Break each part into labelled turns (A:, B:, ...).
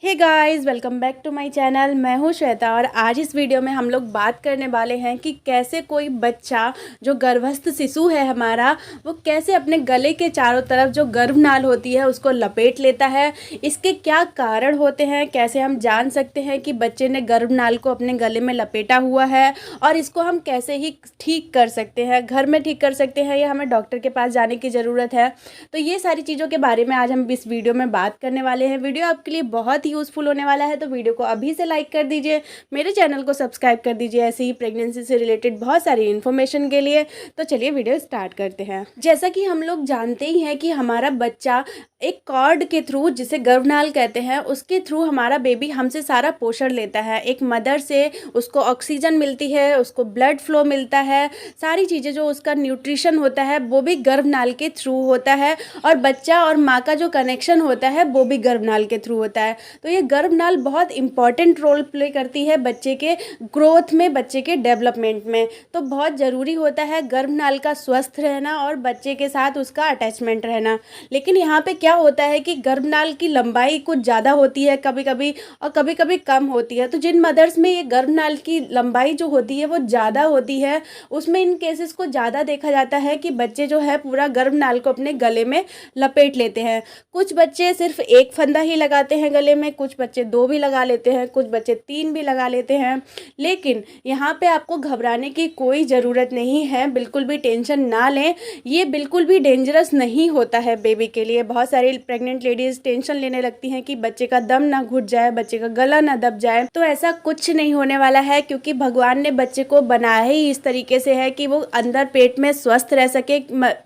A: Hey guys, welcome back to my channel. मैं हूं श्वेता और आज इस वीडियो में हम लोग बात करने वाले हैं कि कैसे कोई बच्चा जो गर्भस्थ शिशु है हमारा, वो कैसे अपने गले के चारों तरफ जो गर्भनाल होती है उसको लपेट लेता है। इसके क्या कारण होते हैं, कैसे हम जान सकते हैं कि बच्चे ने गर्भनाल को अपने गले में लपेटा हुआ है और इसको हम कैसे ही ठीक कर सकते हैं, घर में ठीक कर सकते हैं या हमें डॉक्टर के पास जाने की ज़रूरत है। तो ये सारी चीज़ों के बारे में आज हम इस वीडियो में बात करने वाले हैं। वीडियो आपके लिए बहुत ही यूज़फुल होने वाला है, तो वीडियो को अभी से लाइक कर दीजिए, मेरे चैनल को सब्सक्राइब कर दीजिए ऐसे ही प्रेगनेंसी से रिलेटेड बहुत सारी इन्फॉर्मेशन के लिए। तो चलिए वीडियो स्टार्ट करते हैं। जैसा कि हम लोग जानते ही हैं कि हमारा बच्चा एक कॉर्ड के थ्रू, जिसे गर्भनाल कहते हैं, उसके थ्रू हमारा बेबी हमसे सारा पोषण लेता है। एक मदर से उसको ऑक्सीजन मिलती है, उसको ब्लड फ्लो मिलता है, सारी चीज़ें जो उसका न्यूट्रिशन होता है वो भी गर्भनाल के थ्रू होता है और बच्चा और माँ का जो कनेक्शन होता है वो भी गर्भनाल के थ्रू होता है। तो ये गर्भनाल बहुत इंपॉर्टेंट रोल प्ले करती है बच्चे के ग्रोथ में, बच्चे के डेवलपमेंट में। तो बहुत ज़रूरी होता है गर्भनाल का स्वस्थ रहना और बच्चे के साथ उसका अटैचमेंट रहना। लेकिन यहाँ पे क्या होता है कि गर्भनाल की लंबाई कुछ ज़्यादा होती है कभी कभी और कभी कभी कम होती है। तो जिन मदर्स में ये गर्भनाल की लंबाई जो होती है वो ज़्यादा होती है, उसमें इन केसेस को ज़्यादा देखा जाता है कि बच्चे जो है पूरा गर्भनाल को अपने गले में लपेट लेते हैं। कुछ बच्चे सिर्फ एक फंदा ही लगाते हैं गले में, कुछ बच्चे 2 भी लगा लेते हैं, कुछ बच्चे 3 भी लगा लेते हैं। लेकिन यहाँ पे आपको घबराने की कोई ज़रूरत नहीं है, बिल्कुल भी टेंशन ना लें। ये बिल्कुल भी डेंजरस नहीं होता है बेबी के लिए। बहुत सारी प्रेग्नेंट लेडीज़ टेंशन लेने लगती हैं कि बच्चे का दम ना घुट जाए, बच्चे का गला ना दब जाए। तो ऐसा कुछ नहीं होने वाला है, क्योंकि भगवान ने बच्चे को बनाया ही इस तरीके से है कि वो अंदर पेट में स्वस्थ रह सके।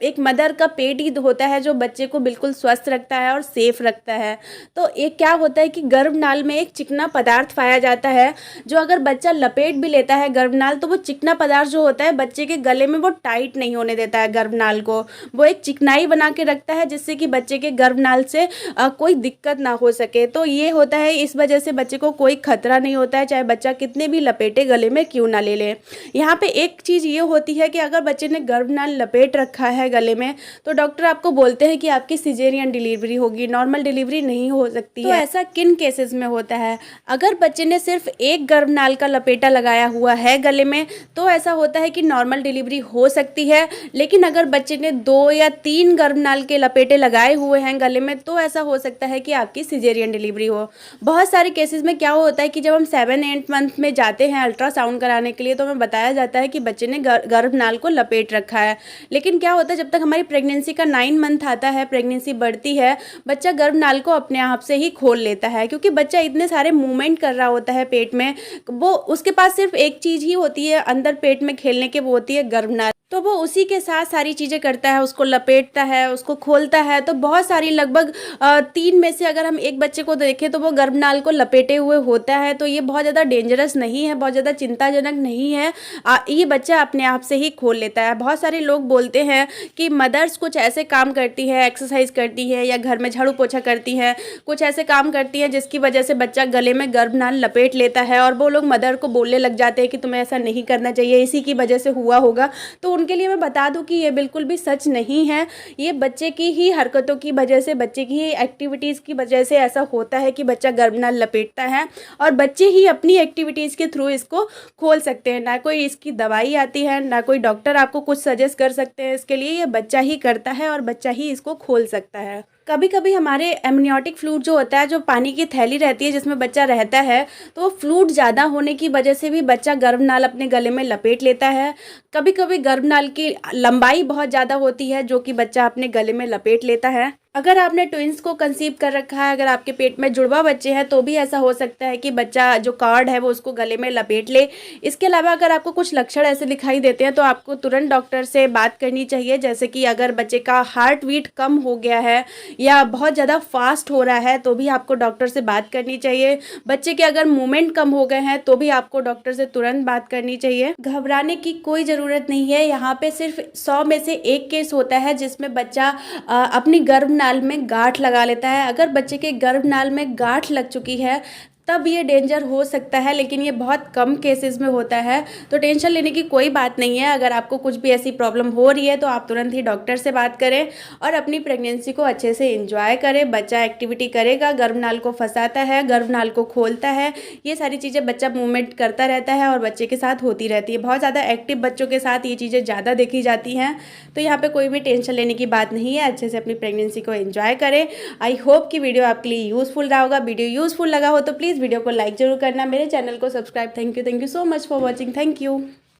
A: एक मदर का पेट ही होता है जो बच्चे को बिल्कुल स्वस्थ रखता है और सेफ रखता है। तो एक क्या होता है कि गर्भनाल में एक चिकना पदार्थ पाया जाता है, जो अगर बच्चा लपेट भी लेता है गर्भनाल, तो वो चिकना पदार्थ जो होता है बच्चे के गले में वो टाइट नहीं होने देता है गर्भनाल को। वो एक चिकनाई बना के रखता है जिससे कि बच्चे के गर्भनाल से कोई दिक्कत ना हो सके। तो ये होता है, इस वजह से बच्चे को कोई खतरा नहीं होता है, चाहे बच्चा कितने भी लपेटे गले में क्यों ना ले ले। यहाँ पे एक चीज़ ये होती है कि अगर बच्चे ने गर्भनाल लपेट रखा है गले में, तो डॉक्टर आपको बोलते हैं कि आपकी सिजेरियन डिलीवरी होगी, नॉर्मल डिलीवरी नहीं हो सकती है। तो ऐसा किन केसेस में होता है? अगर बच्चे ने सिर्फ एक गर्भनाल का लपेटा लगाया हुआ है गले में, तो ऐसा होता है कि नॉर्मल डिलीवरी हो सकती है। लेकिन अगर बच्चे ने 2 या 3 गर्भनाल के लपेटे लगाए हुए हैं गले में, तो ऐसा हो सकता है कि आपकी सिजेरियन डिलीवरी हो। बहुत सारे केसेस में क्या होता है कि जब हम 7-8 मंथ में जाते हैं अल्ट्रासाउंड कराने के लिए, तो हमें बताया जाता है कि बच्चे ने गर्भनाल को लपेट रखा है। लेकिन क्या होता है, जब तक हमारी प्रेगनेंसी का 9 मंथ आता है, प्रेगनेंसी बढ़ती है, बच्चा गर्भनाल को अपने आप से ही खोल लेता है, क्योंकि बच्चा इतने सारे मूवमेंट कर रहा होता है पेट में। वो उसके पास सिर्फ एक चीज़ ही होती है अंदर पेट में खेलने के, वो होती है गर्भनाल। तो वो उसी के साथ सारी चीज़ें करता है, उसको लपेटता है, उसको खोलता है। तो बहुत सारी, लगभग 3 में से अगर हम एक बच्चे को देखें तो वो गर्भनाल को लपेटे हुए होता है। तो ये बहुत ज़्यादा डेंजरस नहीं है, बहुत ज़्यादा चिंताजनक नहीं है। ये बच्चा अपने आप से ही खोल लेता है। बहुत सारे लोग बोलते हैं कि मदर्स कुछ ऐसे काम करती है, एक्सरसाइज करती है या घर में झाड़ू पोछा करती हैं, कुछ ऐसे काम करती हैं जिसकी वजह से बच्चा गले में गर्भनाल लपेट लेता है, और वो लोग मदर को बोलने लग जाते हैं कि तुम्हें ऐसा नहीं करना चाहिए, इसी की वजह से हुआ होगा। तो उनके लिए मैं बता दूं कि ये बिल्कुल भी सच नहीं है। ये बच्चे की ही हरकतों की वजह से, बच्चे की ही एक्टिविटीज़ की वजह से ऐसा होता है कि बच्चा गर्भनाल लपेटता है, और बच्चे ही अपनी एक्टिविटीज़ के थ्रू इसको खोल सकते हैं। ना कोई इसकी दवाई आती है, ना कोई डॉक्टर आपको कुछ सजेस्ट कर सकते हैं इसके लिए। ये बच्चा ही करता है और बच्चा ही इसको खोल सकता है। कभी कभी हमारे एमनियोटिक फ्लूइड जो होता है, जो पानी की थैली रहती है जिसमें बच्चा रहता है, तो वो फ्लूइड ज़्यादा होने की वजह से भी बच्चा गर्भनाल अपने गले में लपेट लेता है। कभी कभी गर्भनाल की लंबाई बहुत ज़्यादा होती है जो कि बच्चा अपने गले में लपेट लेता है। अगर आपने ट्विंस को कंसीव कर रखा है, अगर आपके पेट में जुड़वा बच्चे हैं, तो भी ऐसा हो सकता है कि बच्चा जो कॉर्ड है वो उसको गले में लपेट ले। इसके अलावा अगर आपको कुछ लक्षण ऐसे दिखाई देते हैं तो आपको तुरंत डॉक्टर से बात करनी चाहिए। जैसे कि अगर बच्चे का हार्ट बीट कम हो गया है या बहुत ज़्यादा फास्ट हो रहा है, तो भी आपको डॉक्टर से बात करनी चाहिए। बच्चे के अगर मूवमेंट कम हो गए हैं तो भी आपको डॉक्टर से तुरंत बात करनी चाहिए। घबराने की कोई ज़रूरत नहीं है। यहाँ पे सिर्फ 100 में से 1 केस होता है जिसमें बच्चा अपनी गर्भनाल में गांठ लगा लेता है। अगर बच्चे के गर्भनाल में गांठ लग चुकी है तब ये डेंजर हो सकता है, लेकिन ये बहुत कम केसेस में होता है। तो टेंशन लेने की कोई बात नहीं है। अगर आपको कुछ भी ऐसी प्रॉब्लम हो रही है तो आप तुरंत ही डॉक्टर से बात करें और अपनी प्रेगनेंसी को अच्छे से एंजॉय करें। बच्चा एक्टिविटी करेगा, गर्भनाल को फंसाता है, गर्भनाल को खोलता है, ये सारी चीज़ें बच्चा मूवमेंट करता रहता है और बच्चे के साथ होती रहती है। बहुत ज़्यादा एक्टिव बच्चों के साथ ये चीज़ें ज़्यादा देखी जाती हैं। तो यहाँ पे कोई भी टेंशन लेने की बात नहीं है। अच्छे से अपनी प्रेगनेंसी को एंजॉय करें। आई होप कि वीडियो आपके लिए यूज़फुल रहा होगा। वीडियो यूज़फुल लगा हो तो प्लीज़ वीडियो को लाइक जरूर करना, मेरे चैनल को subscribe. Thank you so much for watching. Thank you.